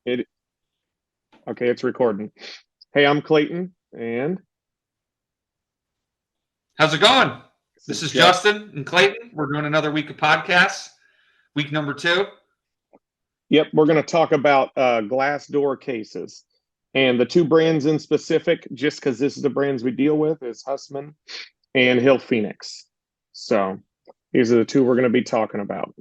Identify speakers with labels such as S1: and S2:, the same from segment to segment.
S1: It okay, it's recording. Hey, I'm Clayton, and
S2: How's it going?
S1: this
S2: This
S1: is
S2: is
S1: Jeff.
S2: Justin and Clayton. We're doing another week of podcasts, week number 2.
S1: Yep, we're going to talk about glass door cases, and the two brands in specific, just because this is the brands we deal with, is Hussman and Hillphoenix. So these are the two we're going to be talking about.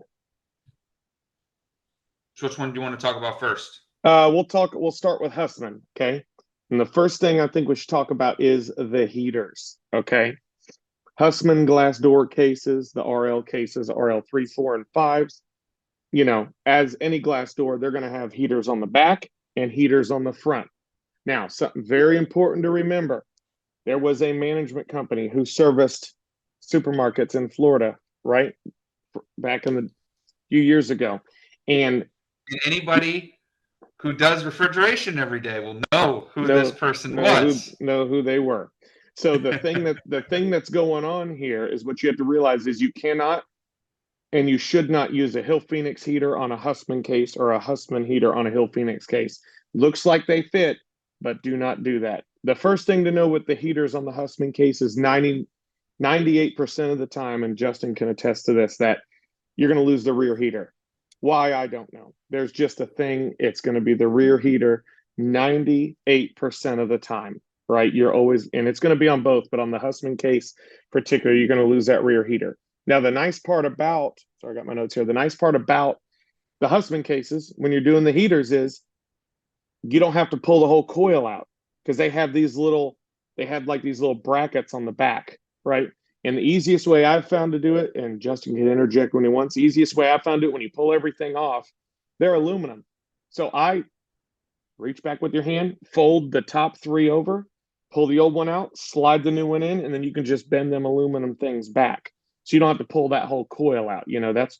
S2: So which one do you want to talk about first?
S1: We'll start with Hussman, okay? And the first thing I think we should talk about is the heaters, okay? Hussman glass door cases, the RL cases, RL 3, 4, and 5s. As any glass door, they're going to have heaters on the back and heaters on the front. Now, something very important to remember, there was a management company who serviced supermarkets in Florida, right? Back in the few years ago. And
S2: And anybody who does refrigeration every day will know who this
S1: know
S2: person
S1: know who
S2: was.
S1: know who they were. So the thing that's going on here is what you have to realize is you cannot and you should not use a Hillphoenix heater on a Hussman case or a Hussman heater on a Hillphoenix case. Looks like they fit, but do not do that. The first thing to know with the heaters on the Hussman case is 98% of the time, and Justin can attest to this, that you're going to lose the rear heater. Why, I don't know. There's just a thing. It's going to be the rear heater 98% of the time, right? You're always, and it's going to be on both, but on the Hussman case particularly, you're going to lose that rear heater. Now, the nice part about, sorry, I got my notes here. The nice part about the Hussman cases when you're doing the heaters is you don't have to pull the whole coil out because they have like these little brackets on the back, right? And the easiest way I've found to do it, and Justin can interject when he wants, the easiest way I found it when you pull everything off, they're aluminum. So I reach back with your hand, fold the top three over, pull the old one out, slide the new one in, and then you can just bend them aluminum things back. So you don't have to pull that whole coil out.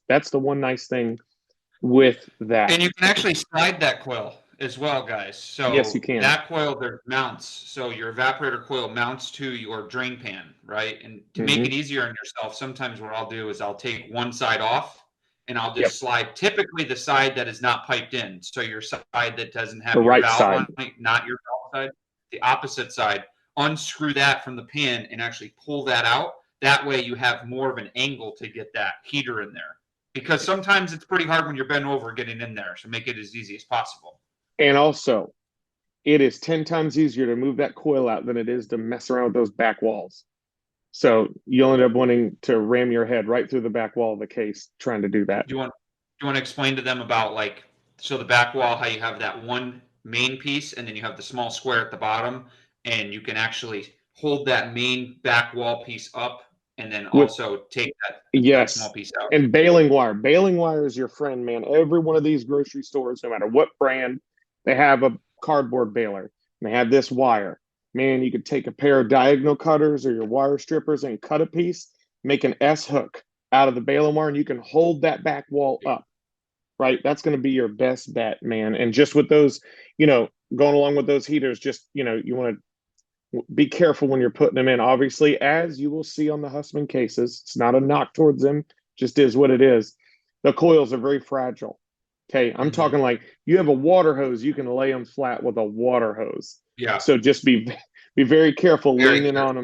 S1: That's the one nice thing with that.
S2: And you can actually slide that coil as well, guys.
S1: Yes, you
S2: So
S1: can.
S2: that coil there mounts. So your evaporator coil mounts to your drain pan, right? And to make
S1: Hmm.
S2: it easier on yourself, sometimes what I'll do is I'll take one side off and I'll
S1: Yep.
S2: just slide typically the side that is not piped in. So your side that doesn't
S1: The
S2: have your
S1: right
S2: valve
S1: side.
S2: on it, not your valve side, the opposite side, unscrew that from the pan and actually pull that out. That way you have more of an angle to get that heater in there, because sometimes it's pretty hard when you're bent over getting in there. So make it as easy as possible.
S1: And also, it is 10 times easier to move that coil out than it is to mess around with those back walls. So you'll end up wanting to ram your head right through the back wall of the case trying to do that.
S2: Do you want to explain to them about, like, so the back wall, how you have that one main piece and then you have the small square at the bottom, and you can actually hold that main back wall piece up and then
S1: With
S2: also take that small
S1: Yes.
S2: piece out.
S1: And baling wire. Baling wire is your friend, man. Every one of these grocery stores, no matter what brand, they have a cardboard baler. And they have this wire. Man, you could take a pair of diagonal cutters or your wire strippers and cut a piece, make an S hook out of the baling wire, and you can hold that back wall up, right? That's going to be your best bet, man. And just with those, going along with those heaters, just, you want to be careful when you're putting them in. Obviously, as you will see on the Hussman cases, it's not a knock towards them, just is what it is. The coils are very fragile. Okay, I'm
S2: Mm-hmm.
S1: talking like you have a water hose, you can lay them flat with a water hose.
S2: Yeah.
S1: So just be very careful
S2: Very
S1: leaning on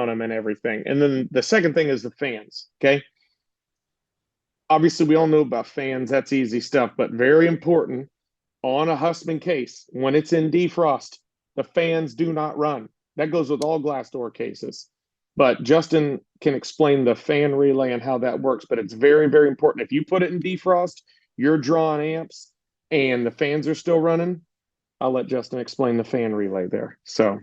S1: them and everything. And then the second thing is the fans. Okay, obviously we all know about fans. That's easy stuff, but very important on a Hussman case when it's in defrost, the fans do not run. That goes with all glass door cases. But Justin can explain the fan relay and how that works. But it's very, very important. If you put it in defrost, you're drawing amps and the fans are still running. I'll let Justin explain the fan relay there.
S2: So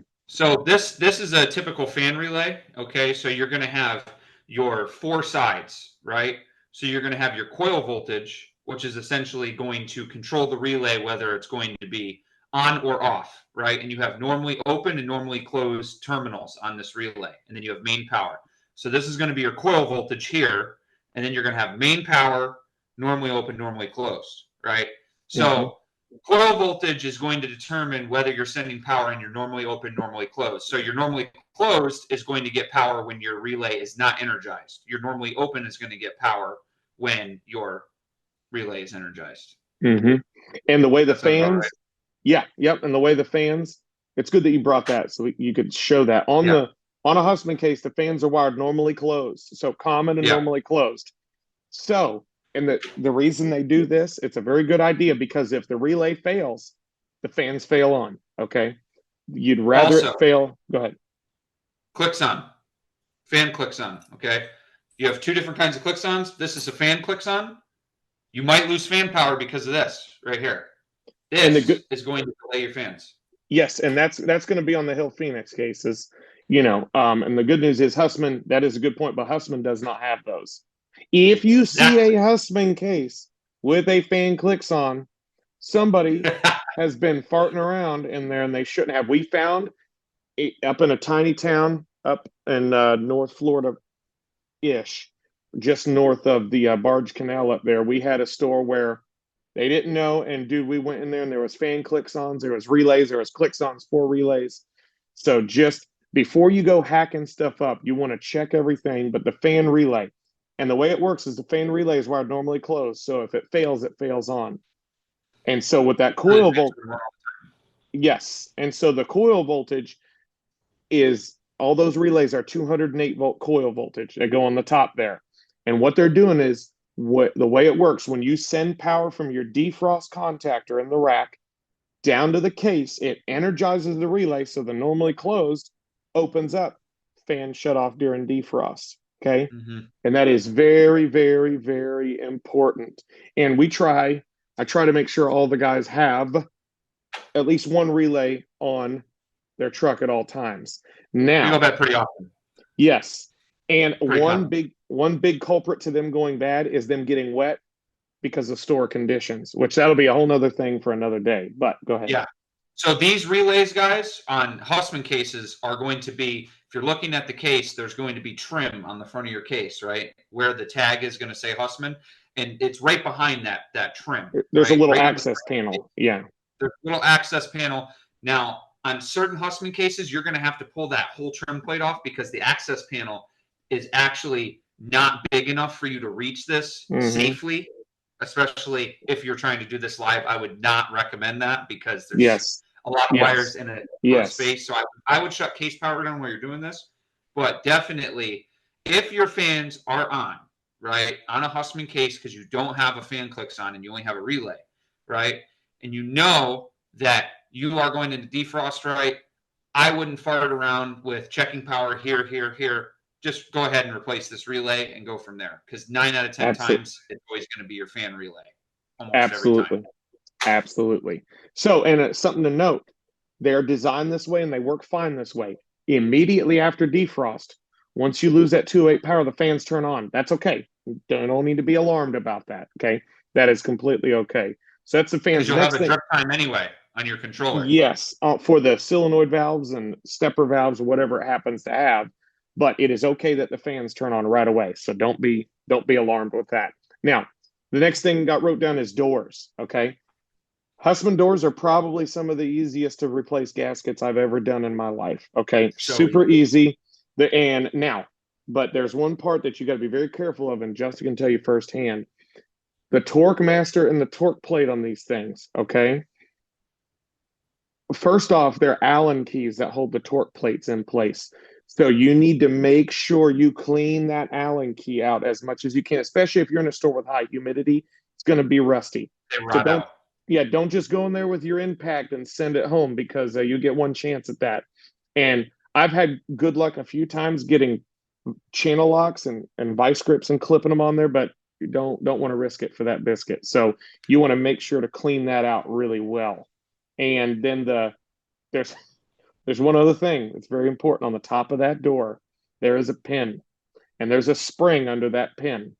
S2: this is a typical fan relay. Okay, so you're going to have your four sides, right? So you're going to have your coil voltage, which is essentially going to control the relay, whether it's going to be on or off, right? And you have normally open and normally closed terminals on this relay, and then you have main power. So this is going to be your coil voltage here, and then you're going to have main power, normally open, normally closed, right?
S1: Mhm.
S2: So coil voltage is going to determine whether you're sending power in your normally open, normally closed. So your normally closed is going to get power when your relay is not energized. Your normally open is going to get power when your relay is energized.
S1: Mm-hmm. And the way the
S2: That sounds about right.
S1: fans, yeah, yep, and the way the fans, it's good that you brought that so you could show that on
S2: Yeah.
S1: the on a Hussman case, the fans are wired normally closed, so common and
S2: Yeah.
S1: normally closed. So, and the reason they do this, it's a very good idea because if the relay fails, the fans fail on. Okay, you'd rather
S2: Also,
S1: it fail. Go ahead.
S2: clicks on. Fan clicks on. Okay. You have two different kinds of clicks ons. This is a fan clicks on. You might lose fan power because of this right here.
S1: And the good,
S2: This is going to delay your fans.
S1: yes, and that's going to be on the Hillphoenix cases, and the good news is Hussman, that is a good point, but Hussman does not have those. If you see
S2: That
S1: a Hussman case with a fan clicks on, somebody has been farting around in there and they shouldn't have. We found up in a tiny town up in North Florida ish, just north of the Barge Canal up there. We had a store where they didn't know, and dude, we went in there and there was fan clicks-ons, there was relays, there was clicks-ons for relays. So just before you go hacking stuff up, you want to check everything. But the fan relay, and the way it works is the fan relay is wired normally closed. So if it fails on. And so with that coil volt, yes, and so the coil voltage is all those relays are 208 volt coil voltage. They go on the top there. And what they're doing is the way it works when you send power from your defrost contactor in the rack down to the case, it energizes the relay. So the normally closed opens up, fan shut off during defrost. Okay.
S2: mm-hmm.
S1: And that is very, very, very important. And I try to make sure all the guys have at least one relay on their truck at all times.
S2: We go
S1: Now,
S2: back pretty often.
S1: yes. And
S2: Pretty
S1: one big culprit to them going bad is them getting wet because of store conditions, which that'll be a whole nother thing for another day. But go ahead.
S2: Yeah. So these relays, guys, on Hussman cases are going to be, if you're looking at the case, there's going to be trim on the front of your case, right? Where the tag is going to say Hussman. And it's right behind that trim.
S1: There's
S2: right?
S1: a little
S2: Right
S1: access panel. Yeah.
S2: There's a little access panel. Now, on certain Hussman cases, you're going to have to pull that whole trim plate off because the access panel is actually not big enough for you to reach this safely, especially if you're trying to do this live. I would not recommend that because there's a lot of wires in a space. So I would shut case power down while you're doing this. But definitely, if your fans are on, right, on a Hussman case because you don't have a fan clicks on and you only have a relay, right, and you know that you are going into defrost right, I wouldn't fart around with checking power here, here, here. Just go ahead and replace this relay and go from there. Because 9 out of 10 times, it's always going to be your fan relay. Almost every time.
S1: Absolutely. So, and it's something to note. They're designed this way and they work fine this way. Immediately after defrost, once you lose that 208 power, the fans turn on. That's okay. You don't need to be alarmed about that. Okay. That is completely okay. So that's the fans.
S2: Because you'll have a drip time anyway on your controller.
S1: Yes, for the solenoid valves and stepper valves or whatever it happens to have. But it is okay that the fans turn on right away. So don't be alarmed with that. Now, the next thing got wrote down is doors. Okay. Hussman doors are probably some of the easiest to replace gaskets I've ever done in my life. Okay.
S2: So
S1: super easy. But there's one part that you got to be very careful of, and Justin can tell you firsthand. The torque master and the torque plate on these things, okay? First off, they're Allen keys that hold the torque plates in place. So you need to make sure you clean that Allen key out as much as you can, especially if you're in a store with high humidity. It's going to be rusty. So don't just go in there with your impact and send it home because you get one chance at that. And I've had good luck a few times getting channel locks and vice grips and clipping them on there, but you don't want to risk it for that biscuit. So you want to make sure to clean that out really well. And then there's one other thing that's very important. On the top of that door, there is a pin, and there's a spring under that pin.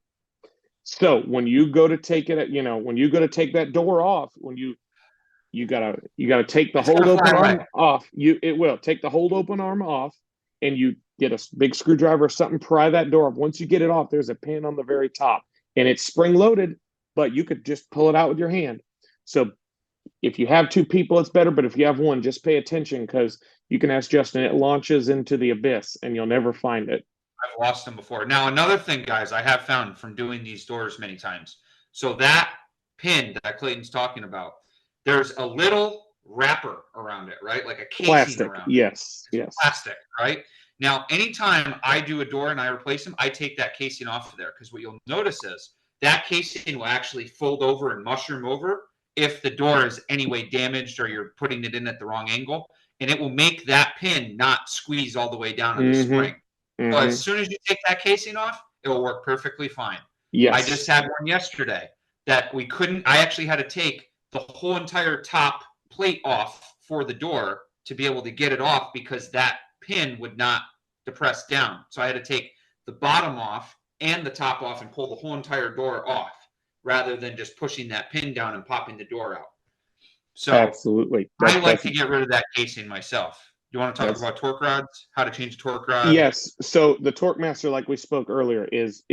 S1: So when you go to take it, when you go to take that door off, when you gotta take the hold open arm off. It will take the hold open arm off, and you get a big screwdriver or something, pry that door off. Once you get it off, there's a pin on the very top, and it's spring loaded, but you could just pull it out with your hand. So if you have two people, it's better. But if you have one, just pay attention because you can ask Justin. It launches into the abyss, and you'll never find it.
S2: I've lost them before. Now, another thing, guys, I have found from doing these doors many times. So that pin that Clayton's talking about, there's a little wrapper around it, right? Like a casing
S1: Plastic.
S2: around it.
S1: Yes.
S2: It's
S1: Yes.
S2: plastic, right? Now, anytime I do a door and I replace them, I take that casing off of there, because what you'll notice is that casing will actually fold over and mushroom over if the door is anyway damaged or you're putting it in at the wrong angle, and it will make that pin not squeeze all the way down in the
S1: Mm-hmm.
S2: spring. So
S1: Mm-hmm.
S2: as soon as you take that casing off, it will work perfectly fine. I just
S1: Yes.
S2: had one yesterday that we couldn't. I actually had to take the whole entire top plate off for the door to be able to get it off, because that pin would not depress down. So I had to take the bottom off and the top off and pull the whole entire door off, rather than just pushing that pin down and popping the door out. So
S1: Absolutely.
S2: I like to get rid of that casing myself. You want to talk
S1: That's
S2: about torque rods? How to change a torque rod?
S1: yes. So the Torque Master, like we spoke earlier, is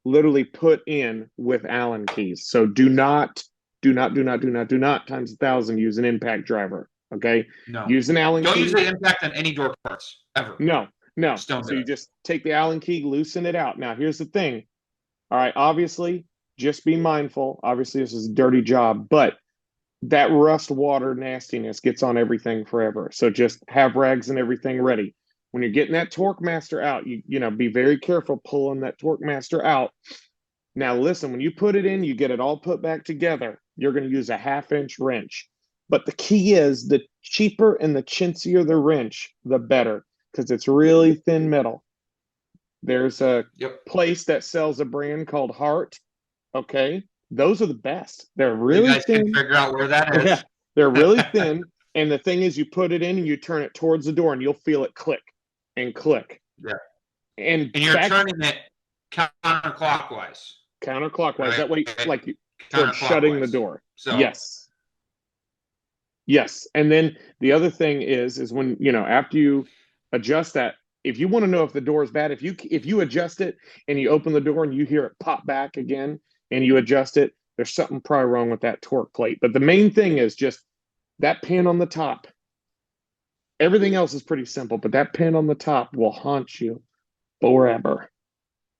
S1: literally put in with Allen keys. So do not times 1,000 use an impact driver. Okay.
S2: No.
S1: Use an Allen
S2: Don't use
S1: key.
S2: the impact on any door parts ever.
S1: No, no.
S2: Just don't
S1: So
S2: do
S1: you
S2: it.
S1: just take the Allen key, loosen it out. Now here's the thing. All right, obviously, just be mindful. Obviously, this is a dirty job, but that rust water nastiness gets on everything forever. So just have rags and everything ready. When you're getting that Torque Master out, you know, be very careful pulling that Torque Master out. Now listen, when you put it in, you get it all put back together. You're going to use a 1/2-inch wrench. But the key is the cheaper and the chintzier the wrench, the better, because it's really thin metal. There's a place that sells a brand called Hart. Okay. Those are the best. They're
S2: You
S1: really
S2: guys can
S1: thin.
S2: figure out where that
S1: Yeah.
S2: is.
S1: They're really thin. And the thing is, you put it in and you turn it towards the door and you'll feel it click and click.
S2: Yeah.
S1: And
S2: And you're turning it counterclockwise.
S1: counterclockwise.
S2: Right.
S1: That way, like towards shutting the door.
S2: So
S1: Yes. Yes. And then the other thing is when, you know, after you adjust that, if you want to know if the door is bad, if you adjust it and you open the door and you hear it pop back again and you adjust it, there's something probably wrong with that torque plate. But the main thing is just that pin on the top. Everything else is pretty simple, but that pin on the top will haunt you forever.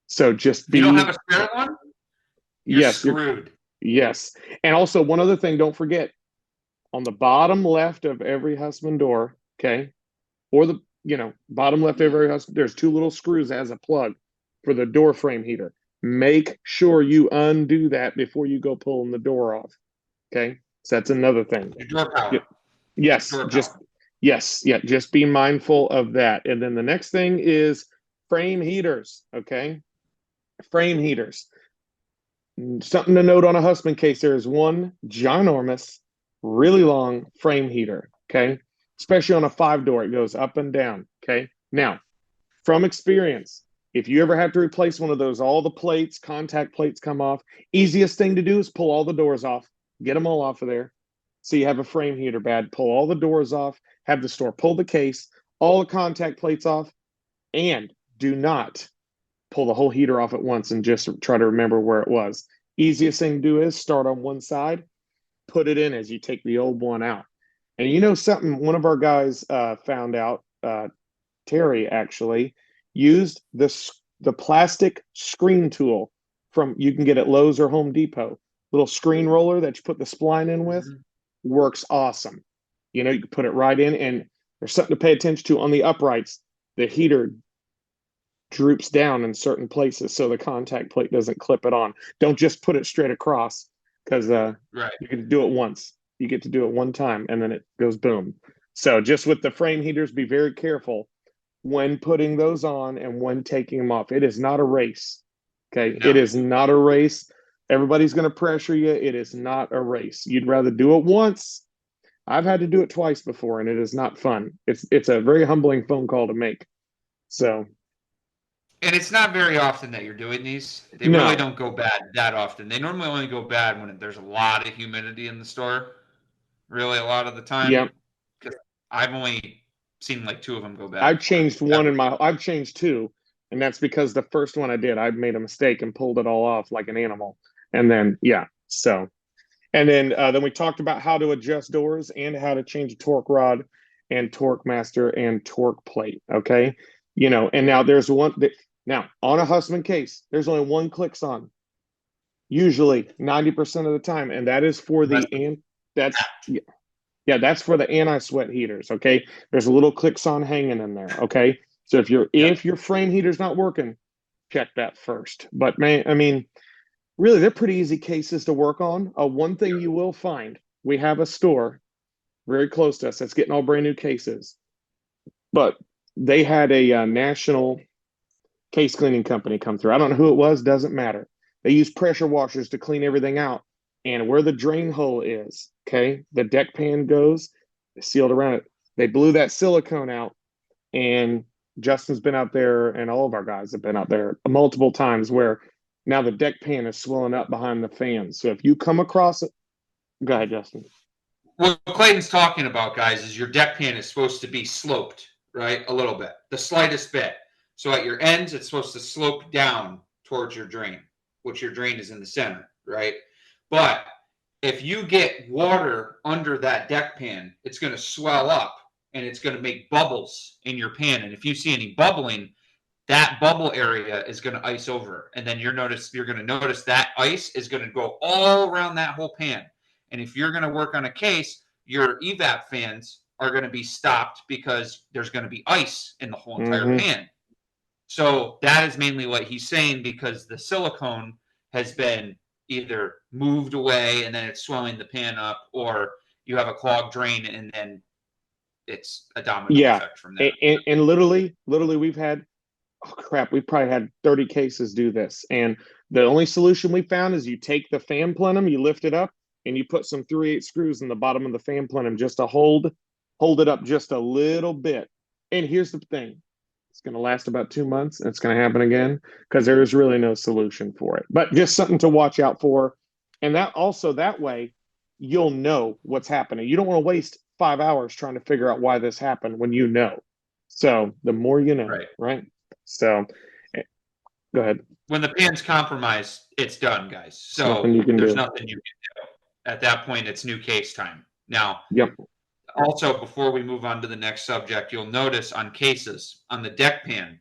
S1: So just
S2: if you don't
S1: be
S2: have a spare one, you're
S1: yes,
S2: screwed.
S1: yes. And also one other thing, don't forget, on the bottom left of every Hussman door, okay, or the bottom left of every Hussman, there's 2 little screws as a plug for the door frame heater. Make sure you undo that before you go pulling the door off. Okay, so that's another thing.
S2: Your door power.
S1: Yes,
S2: Door
S1: just
S2: power.
S1: yes, yeah, just be mindful of that. And then the next thing is frame heaters. Okay, frame heaters. Something to note on a Hussman case: there is one ginormous, really long frame heater. Okay, especially on a 5-door, it goes up and down. Okay, now from experience, if you ever have to replace one of those, all the plates, contact plates come off. Easiest thing to do is pull all the doors off, get them all off of there. So you have a frame heater bad, pull all the doors off, have the store pull the case, all the contact plates off, and do not pull the whole heater off at once and just try to remember where it was. Easiest thing to do is start on one side, put it in as you take the old one out. And you know something, one of our guys found out, Terry actually, used the plastic screen tool from you can get at Lowe's or Home Depot. Little screen roller that you put the spline in with works awesome. You know, you can put it right in, and there's something to pay attention to on the uprights. The heater droops down in certain places so the contact plate doesn't clip it on. Don't just put it straight across, because you get to do it once. You get to do it one time and then it goes boom. So just with the frame heaters, be very careful when putting those on and when taking them off. It is not a race. Okay.
S2: No.
S1: It is not a race. Everybody's going to pressure you. It is not a race. You'd rather do it once. I've had to do it twice before, and it is not fun. It's a very humbling phone call to make. So.
S2: And it's not very often that you're doing these. They
S1: No.
S2: really don't go bad that often. They normally only go bad when there's a lot of humidity in the store. Really, a lot of the time.
S1: Yep.
S2: Because I've only seen like 2 of them go bad.
S1: I've changed I've changed 2, and that's because the first one I did, I made a mistake and pulled it all off like an animal. And then and then we talked about how to adjust doors and how to change a torque rod and torque master and torque plate. Okay, and now there's one that now on a Hussman case, there's only one clicks on. Usually 90% of the time, and that is for
S2: That's
S1: the and that's yeah, that's for the anti-sweat heaters. Okay, there's a little Clixon hanging in there. Okay, so
S2: yep.
S1: if your frame heater's not working, check that first. But man, I mean, really, they're pretty easy cases to work on. One thing you will find, we have a store very close to us that's getting all brand new cases, but they had a national case cleaning company come through. I don't know who it was, doesn't matter. They use pressure washers to clean everything out. And where the drain hole is, okay, the deck pan goes, sealed around it. They blew that silicone out, and Justin's been out there, and all of our guys have been out there multiple times where now the deck pan is swelling up behind the fan. So if you come across it, go ahead, Justin.
S2: What Clayton's talking about, guys, is your deck pan is supposed to be sloped, right? A little bit, the slightest bit. So at your ends, it's supposed to slope down towards your drain, which your drain is in the center, right? But if you get water under that deck pan, it's going to swell up and it's going to make bubbles in your pan. And if you see any bubbling, that bubble area is going to ice over. And then you're going to notice that ice is going to go all around that whole pan. And if you're going to work on a case, your evap fans are going to be stopped because there's going to be ice in the whole entire pan. So that is mainly what he's saying, because the silicone has been either moved away and then it's swelling the pan up, or you have a clogged drain and then it's a domino effect from there.
S1: And literally, we've had, oh crap, we've probably had 30 cases do this. And the only solution we found is you take the fan plenum, you lift it up, and you put some 3/8 screws in the bottom of the fan plenum just to hold it up just a little bit. And here's the thing. It's going to last about 2 months, and it's going to happen again because there is really no solution for it. But just something to watch out for. And that also, that way, you'll know what's happening. You don't want to waste 5 hours trying to figure out why this happened when you know. So the more you know, right? So go ahead.
S2: When the pan's compromised, it's done, guys. So
S1: nothing you can
S2: there's
S1: do.
S2: nothing you can do. At that point, it's new case time. Now,
S1: Yep.
S2: Also, before we move on to the next subject, you'll notice on cases, on the deck pan,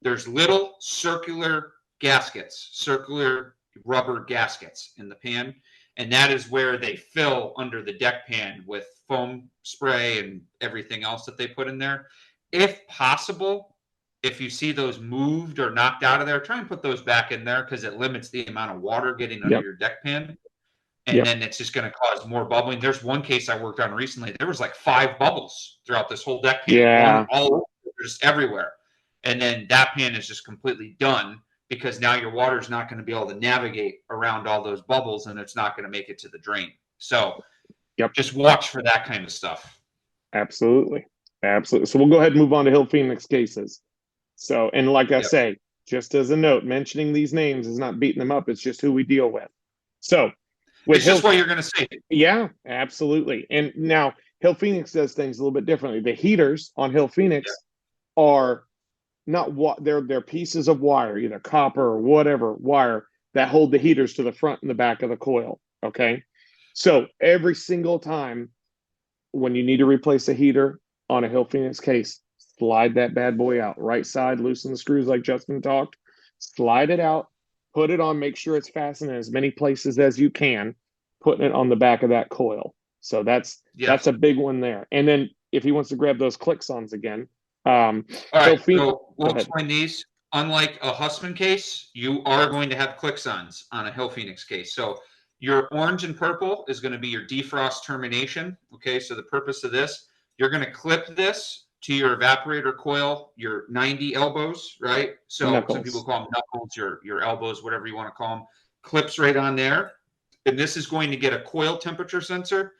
S2: there's little circular gaskets, circular rubber gaskets in the pan. And that is where they fill under the deck pan with foam spray and everything else that they put in there. If possible, if you see those moved or knocked out of there, try and put those back in there, because it limits the amount of water getting under your deck pan. And then it's just going to cause more bubbling. There's one case I worked on recently. There was like 5 bubbles throughout this whole deck pan.
S1: Yeah.
S2: All just everywhere. And then that pan is just completely done, because now your water is not going to be able to navigate around all those bubbles, and it's not going to make it to the drain. So just watch for that kind of stuff.
S1: Absolutely. So we'll go ahead and move on to Hillphoenix cases. So, and like I say, just as a note, mentioning these names is not beating them up. It's just who we deal with. So
S2: it's just what you're going to say.
S1: Yeah, absolutely. And now Hillphoenix does things a little bit differently. The heaters on Hillphoenix are not what they're pieces of wire, either copper or whatever wire, that hold the heaters to the front and the back of the coil. Okay. So every single time when you need to replace a heater on a Hillphoenix case, slide that bad boy out. Right side, loosen the screws like Justin talked, slide it out, put it on, make sure it's fastened in as many places as you can, putting it on the back of that coil. So that's a big one there. And then if he wants to grab those Clixons again,
S2: all right, so we'll explain these. Unlike a Hussman case, you are going to have Clixons on a Hillphoenix case. So your orange and purple is going to be your defrost termination. Okay, so the purpose of this, you're going to clip this to your evaporator coil, your 90 elbows, right? So knuckles. Some people call them knuckles, your elbows, whatever you want to call them. Clips right on there. And this is going to get a coil temperature sensor.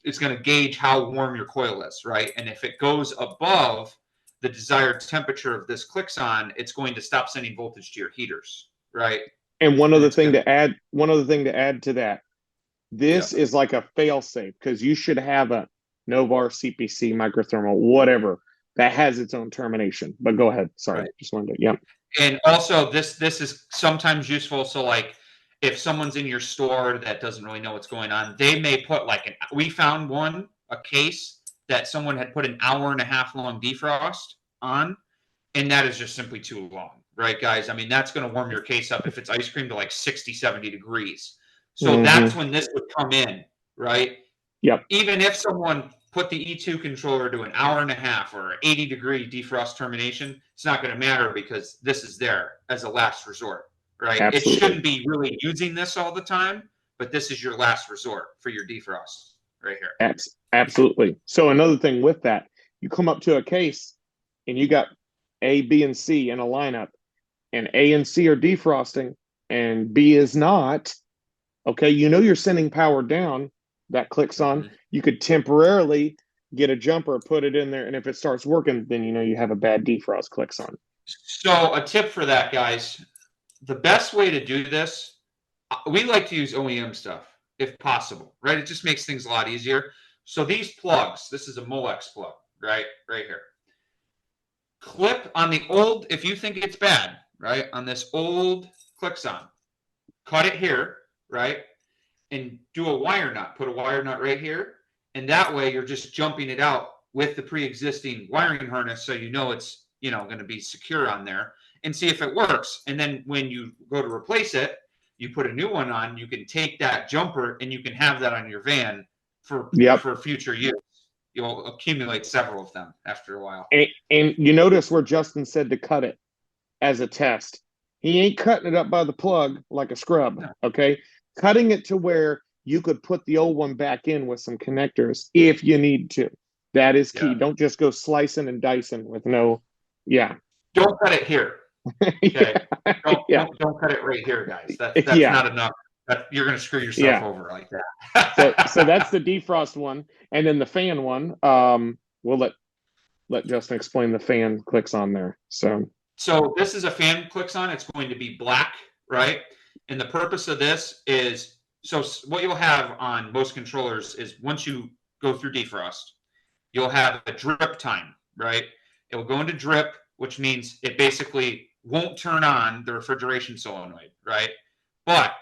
S2: It's going to gauge how warm your coil is, right? And if it goes above the desired temperature of this Clixon, it's going to stop sending voltage to your heaters, right?
S1: And one other thing to add to that, this is like a fail safe, because you should have a Novar CPC microthermal, whatever, that has its own termination. But go ahead. Sorry. Just wanted to,
S2: And also this is sometimes useful. So like if someone's in your store that doesn't really know what's going on, they may put like we found a case that someone had put an 1.5 hour long defrost on, and that is just simply too long, right, guys? I mean, that's going to warm your case up if it's ice cream to like 60, 70 degrees. So that's when this would come in, right?
S1: Yep.
S2: Even if someone put the E2 controller to an hour and a half or 80-degree defrost termination, it's not going to matter because this is there as a last resort, right? It
S1: Absolutely.
S2: shouldn't be really using this all the time, but this is your last resort for your defrost right here.
S1: Absolutely. So another thing with that, you come up to a case and you got A, B, and C in a lineup, and A and C are defrosting and B is not. Okay, you know you're sending power down. That clicks on.
S2: Mm-hmm.
S1: You could temporarily get a jumper, put it in there, and if it starts working, then you know you have a bad defrost clicks on.
S2: So a tip for that, guys, the best way to do this, we like to use OEM stuff if possible, right? It just makes things a lot easier. So these plugs, this is a Molex plug, right here. Clip on the old, if you think it's bad, right, on this old click-on, cut it here, right, and do a wire nut. Put a wire nut right here, and that way you're just jumping it out with the pre-existing wiring harness, so you know it's going to be secure on there, and see if it works. And then when you go to replace it, you put a new one on. You can take that jumper and you can have that on your van for future use. You'll accumulate several of them after a while.
S1: And you notice where Justin said to cut it as a test. He ain't cutting it up by the plug like a scrub, okay? Cutting it to where you could put the old one back in with some connectors if you need to. That is key. Don't just go slicing and dicing with no,
S2: Don't cut it here. Okay. Don't cut it right here, guys. That's not enough. You're going to screw yourself over like that.
S1: so that's the defrost one, and then the fan one. We'll let Justin explain the fan clicks on there.
S2: So this is a fan clicks on. It's going to be black, right? And the purpose of this is, so what you'll have on most controllers is once you go through defrost, you'll have a drip time, right? It will go into drip, which means it basically won't turn on the refrigeration solenoid, right? But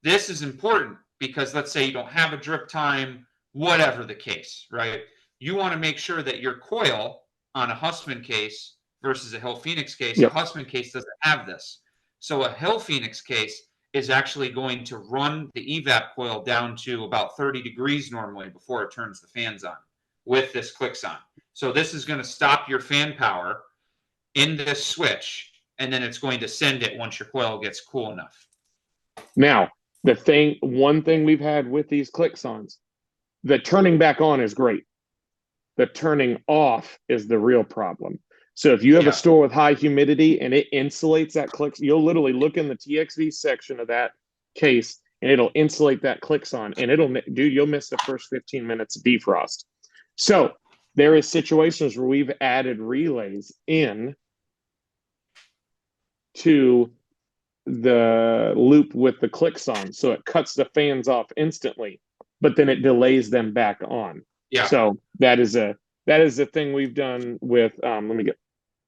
S2: this is important because let's say you don't have a drip time, whatever the case, right? You want to make sure that your coil on a Hussman case versus a Hillphoenix case, a Hussman case doesn't have this. So a Hillphoenix case is actually going to run the evap coil down to about 30 degrees normally before it turns the fans on with this clicks on. So this is going to stop your fan power in this switch, and then it's going to send it once your coil gets cool enough.
S1: Now, one thing we've had with these clicks-ons, the turning back on is great. The turning off is the real problem. So if you have a store with high humidity and it insulates that clicks, you'll literally look in the TXV section of that case and it'll insulate that clicks on, and you'll miss the first 15 minutes of defrost. So there is situations where we've added relays in to the loop with the clicks on, so it cuts the fans off instantly, but then it delays them back on. So that is the thing we've done with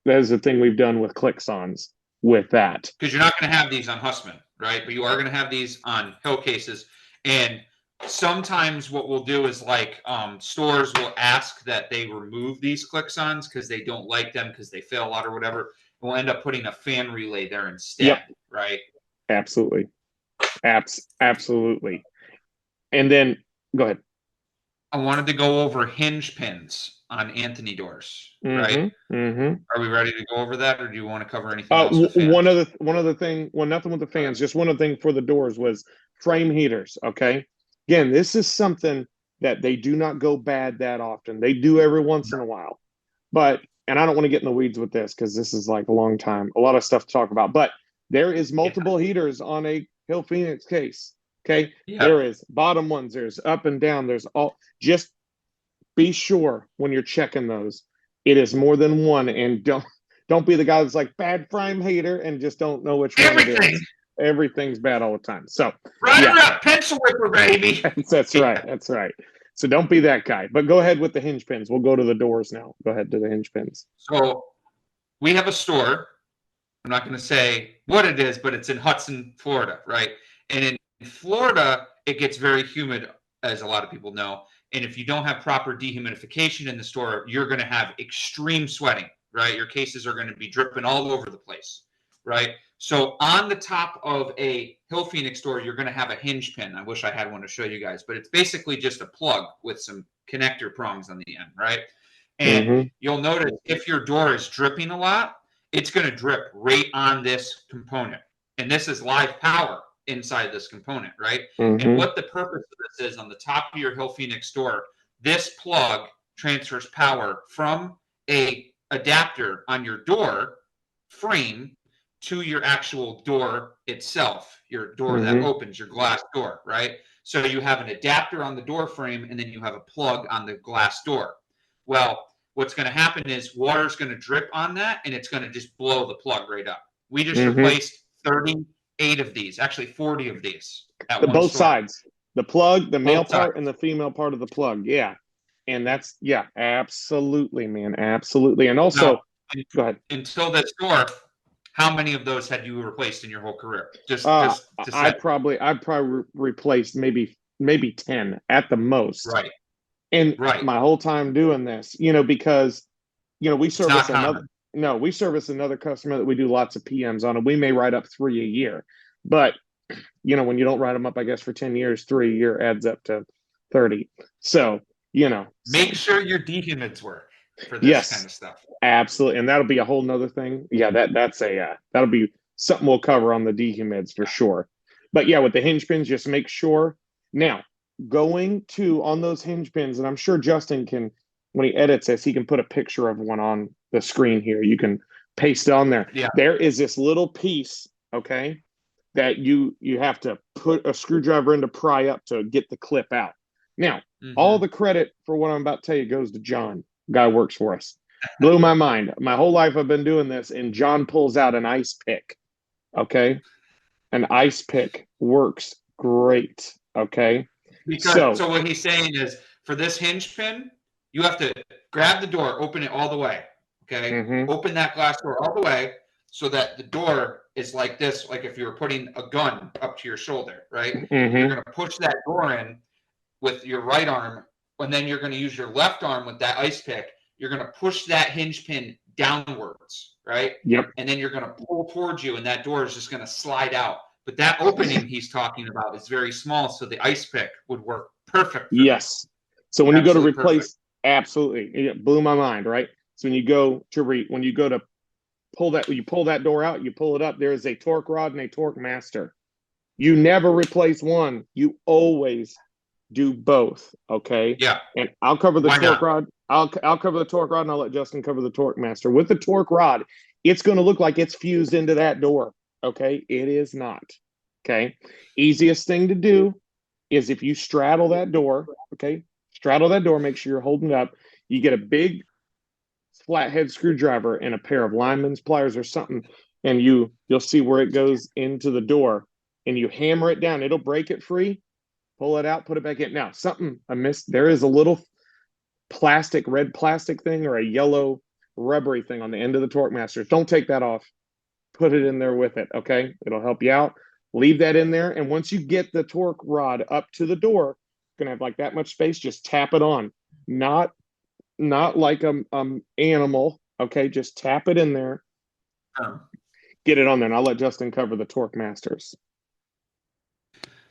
S1: that is the thing we've done with clicks-ons with that.
S2: Because you're not going to have these on Hussman, right? But you are going to have these on Hill cases. And sometimes what we'll do is like stores will ask that they remove these clicks-ons because they don't like them because they fail a lot or whatever. We'll end up putting a fan relay there instead, right?
S1: Absolutely. Absolutely. And then, go ahead.
S2: I wanted to go over hinge pins on Anthony doors, right? Are we ready to go over that, or do you want to cover anything else with fans?
S1: One other thing, well, nothing with the fans, just one other thing for the doors was frame heaters, okay? Again, this is something that they do not go bad that often. They do every once in a while. But, and I don't want to get in the weeds with this because this is like a long time, a lot of stuff to talk about, but there is multiple heaters on a Hillphoenix case. Okay, there is bottom ones, there's up and down, there's all. Just be sure when you're checking those, it is more than one, and don't be the guy that's like bad frame heater and just don't know which one it is. Everything's bad all the time. So
S2: pencil whipper, baby.
S1: That's right. That's right. So don't be that guy. But go ahead with the hinge pins. We'll go to the doors now. Go ahead to the hinge pins.
S2: So we have a store. I'm not going to say what it is, but it's in Hudson, Florida, right? And in Florida, it gets very humid, as a lot of people know. And if you don't have proper dehumidification in the store, you're going to have extreme sweating, right? Your cases are going to be dripping all over the place, right? So on the top of a Hillphoenix door, you're going to have a hinge pin. I wish I had one to show you guys, but it's basically just a plug with some connector prongs on the end, right? And
S1: Mm-hmm.
S2: you'll notice if your door is dripping a lot, it's going to drip right on this component. And this is live power inside this component, right? And
S1: Mm-hmm.
S2: what the purpose of this is, on the top of your Hillphoenix door, this plug transfers power from a adapter on your door frame to your actual door itself, your door that
S1: Mm-hmm.
S2: opens, your glass door, right? So you have an adapter on the door frame, and then you have a plug on the glass door. Well, what's going to happen is water's going to drip on that, and it's going to just blow the plug right up. We just
S1: Mm-hmm.
S2: replaced 38 of these, actually 40 of these at
S1: The
S2: one
S1: both
S2: store.
S1: sides, the plug, the male
S2: Both sides.
S1: part, and the female part of the plug. Yeah, and that's absolutely, man, absolutely. And also,
S2: Now,
S1: go ahead.
S2: until this door, how many of those had you replaced in your whole career? Just
S1: Uh,
S2: to say.
S1: I'd probably replaced maybe 10 at the most.
S2: Right.
S1: And
S2: Right.
S1: my whole time doing this, because we
S2: It's not
S1: service another.
S2: common.
S1: No, we service another customer that we do lots of PMs on, and we may write up 3 a year. But when you don't write them up, I guess for 10 years, 3 a year adds up to 30. So
S2: Make sure your dehumids work for this
S1: yes,
S2: kind of stuff.
S1: absolutely, and that'll be a whole nother thing. Yeah, that'll be something we'll cover on the dehumids for sure. But yeah, with the hinge pins, just make sure. Now, going to on those hinge pins, and I'm sure Justin can, when he edits this, he can put a picture of one on the screen here. You can paste it on there.
S2: Yeah.
S1: There is this little piece, okay, that you have to put a screwdriver in to pry up to get the clip out. Now, all the credit for what I'm about to tell you goes to John. Guy works for us. Blew my mind. My whole life I've been doing this, and John pulls out an ice pick. Okay, an ice pick works great. Okay,
S2: Because so what he's saying is, for this hinge pin, you have to grab the door, open it all the way. Okay, open that glass door all the way so that the door is like this, like if you were putting a gun up to your shoulder, right? You're going to push that door in with your right arm, and then you're going to use your left arm with that ice pick. You're going to push that hinge pin downwards, right?
S1: Yep.
S2: And then you're going to pull towards you, and that door is just going to slide out. But that opening he's talking about is very small, so the ice pick would work perfect.
S1: Yes. So when you go to replace, absolutely, it blew my mind, right? So when you go to pull that door out, you pull it up. There is a torque rod and a torque master. You never replace one. You always do both. Okay.
S2: Yeah.
S1: And I'll cover the torque rod. I'll cover the torque rod, and I'll let Justin cover the torque master. With the torque rod, it's going to look like it's fused into that door. Okay. It is not. Okay. Easiest thing to do is if you straddle that door. Okay. Straddle that door. Make sure you're holding it up. You get a big flathead screwdriver and a pair of lineman's pliers or something, and you'll see where it goes into the door, and you hammer it down. It'll break it free. Pull it out, put it back in. Now, something I missed. There is a little red plastic thing or a yellow rubbery thing on the end of the torque master. Don't take that off. Put it in there with it, okay? It'll help you out. Leave that in there, and once you get the torque rod up to the door, you're gonna have like that much space. Just tap it on. Not like a animal, okay? Just tap it in there. Get it on there, and I'll let Justin cover the torque masters.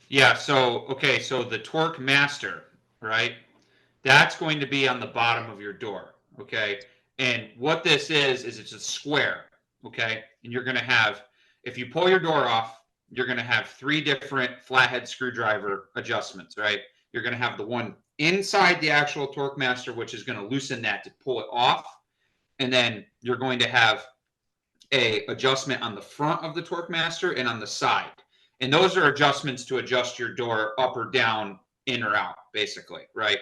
S2: Yeah, so the torque master, right? That's going to be on the bottom of your door, okay? And what this is it's a square, okay? And you're going to have, if you pull your door off, you're going to have 3 different flathead screwdriver adjustments, right? You're going to have the one inside the actual torque master, which is going to loosen that to pull it off. And then you're going to have a adjustment on the front of the torque master and on the side. And those are adjustments to adjust your door up or down, in or out, basically, right?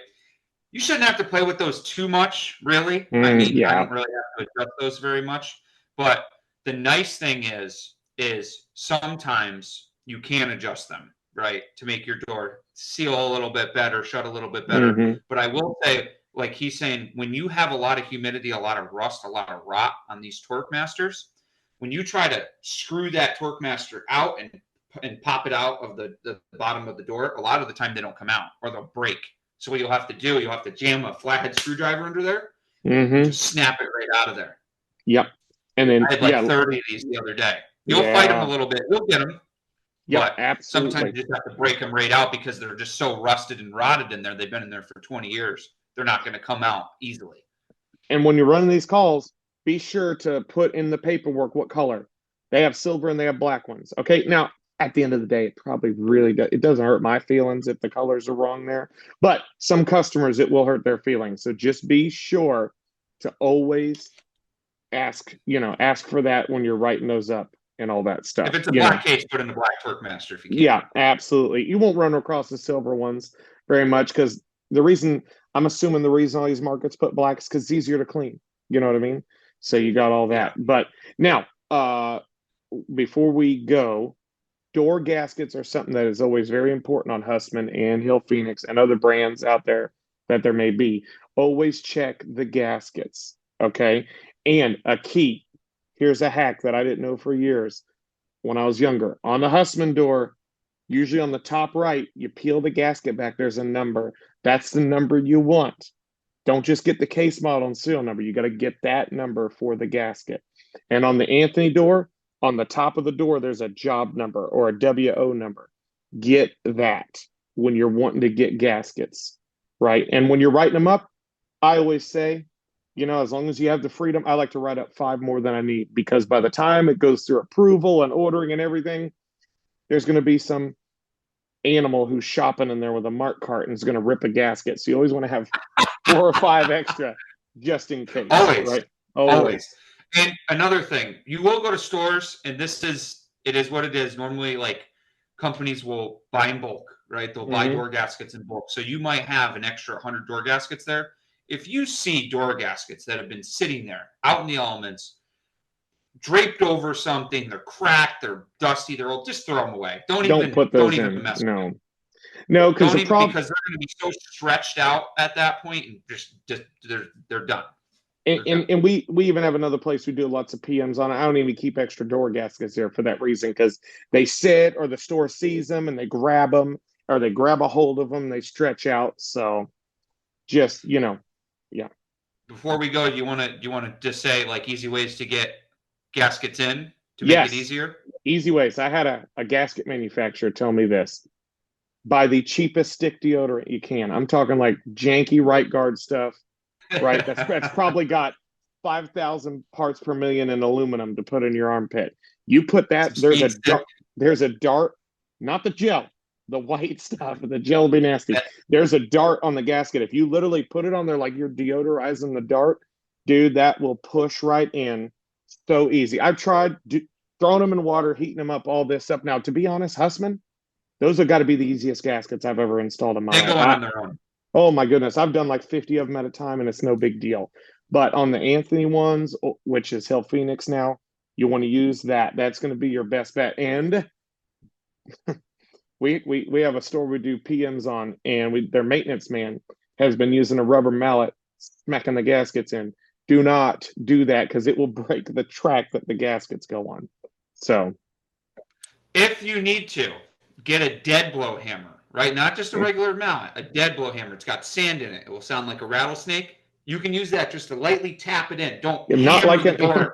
S2: You shouldn't have to play with those too much, really. I mean, I don't really have to adjust those very much. But the nice thing is sometimes you can adjust them, right, to make your door seal a little bit better, shut a little bit better. But I will say, like he's saying, when you have a lot of humidity, a lot of rust, a lot of rot on these torque masters, when you try to screw that torque master out and pop it out of the bottom of the door, a lot of the time they don't come out or they'll break. So what you'll have to do, you'll have to jam a flathead screwdriver under there and just snap it right out of there.
S1: Yep. And then
S2: I had like 30 of these the other day. You'll fight them a
S1: Yeah.
S2: little bit. You'll get them,
S1: Yep,
S2: but sometimes
S1: absolutely.
S2: you just have to break them right out because they're just so rusted and rotted in there. They've been in there for 20 years. They're not going to come out easily.
S1: And when you're running these calls, be sure to put in the paperwork what color. They have silver and they have black ones. Okay. Now, at the end of the day, it probably really does. It doesn't hurt my feelings if the colors are wrong there, but some customers, it will hurt their feelings. So just be sure to always ask for that when you're writing those up and all that
S2: If
S1: stuff.
S2: it's a black case, put in the black Turkmaster if you can.
S1: Yeah, absolutely. You won't run across the silver ones very much because the reason I'm assuming the reason all these markets put black is because it's easier to clean. You know what I mean? So you got all
S2: Yeah.
S1: that. But now, before we go, door gaskets are something that is always very important on Hussman and Hillphoenix and other brands out there that there may be. Always check the gaskets. Okay. And a key. Here's a hack that I didn't know for years when I was younger. On the Hussman door, usually on the top right, you peel the gasket back, there's a number. That's the number you want. Don't just get the case model and serial number. You got to get that number for the gasket. And on the Anthony door, on the top of the door, there's a job number or a WO number. Get that when you're wanting to get gaskets, right? And when you're writing them up, I always say, as long as you have the freedom, I like to write up 5 more than I need because by the time it goes through approval and ordering and everything, there's going to be some animal who's shopping in there with a mark cart and is going to rip a gasket. So you always want to have 4 or 5 extra just in case,
S2: Always.
S1: right? Always.
S2: Always. And another thing, you will go to stores, and it is what it is. Normally, like companies will buy in bulk, right? They'll buy
S1: Mm-hmm.
S2: door gaskets in bulk. So you might have an extra 100 door gaskets there. If you see door gaskets that have been sitting there out in the elements, draped over something, they're cracked, they're dusty, they're old, just throw them away.
S1: Don't put
S2: Don't
S1: those
S2: even
S1: in.
S2: mess with them.
S1: No, because
S2: Don't
S1: the
S2: even
S1: problem,
S2: because they're going to be so stretched out at that point, and just they're done.
S1: and we even have another place we do lots of PMs on it. I don't even keep extra door gaskets there for that reason because they sit or the store sees them and they grab them or they grab a hold of them, they stretch out. So just yeah.
S2: Before we go, do you want to just say like easy ways to get gaskets in to make it
S1: Yes,
S2: easier?
S1: easy ways. I had a gasket manufacturer tell me this: buy the cheapest stick deodorant you can. I'm talking like janky right guard stuff, right? That's probably got 5,000 parts per million in aluminum to put in your armpit. You put that,
S2: Some speed stick.
S1: there's a dart, not the gel, the white stuff. The gel will be nasty. There's a dart on the gasket. If you literally put it on there like you're deodorizing the dart, dude, that will push right in so easy. I've tried throwing them in water, heating them up, all this up. Now, to be honest, Hussman, those have got to be the easiest gaskets I've ever installed in my
S2: They
S1: life.
S2: go on their own.
S1: Oh my goodness, I've done like 50 of them at a time, and it's no big deal. But on the Anthony ones, which is Hillphoenix now, you want to use that. That's going to be your best bet. And we have a store we do PMs on, and their maintenance man has been using a rubber mallet smacking the gaskets in. Do not do that because it will break the track that the gaskets go on. So
S2: If you need to, get a dead blow hammer, right? Not just a regular mallet, a dead blow hammer. It's got sand in it. It will sound like a rattlesnake. You can use that just to lightly tap it in. Don't
S1: not
S2: hammer
S1: like
S2: the door.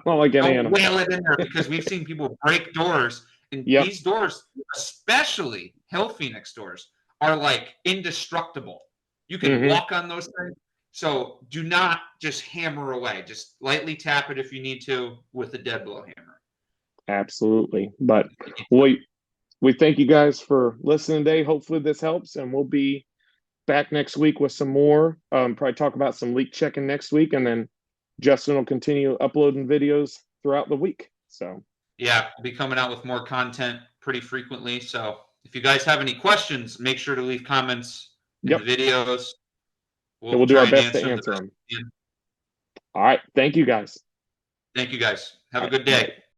S1: not like an
S2: Don't
S1: animal.
S2: whale it in there because we've seen people break doors. And
S1: Yep.
S2: these doors, especially Hillphoenix doors, are like indestructible. You can walk on those things. So do not just hammer away. Just lightly tap it if you need to with a dead blow hammer.
S1: Absolutely. But we thank you guys for listening today. Hopefully this helps, and we'll be back next week with some more. Probably talk about some leak checking next week, and then Justin will continue uploading videos throughout the week. So
S2: yeah, we'll be coming out with more content pretty frequently. So if you guys have any questions, make sure to leave comments in the videos.
S1: We'll do our best to answer them. All right. Thank you guys.
S2: Thank you guys. Have a good day.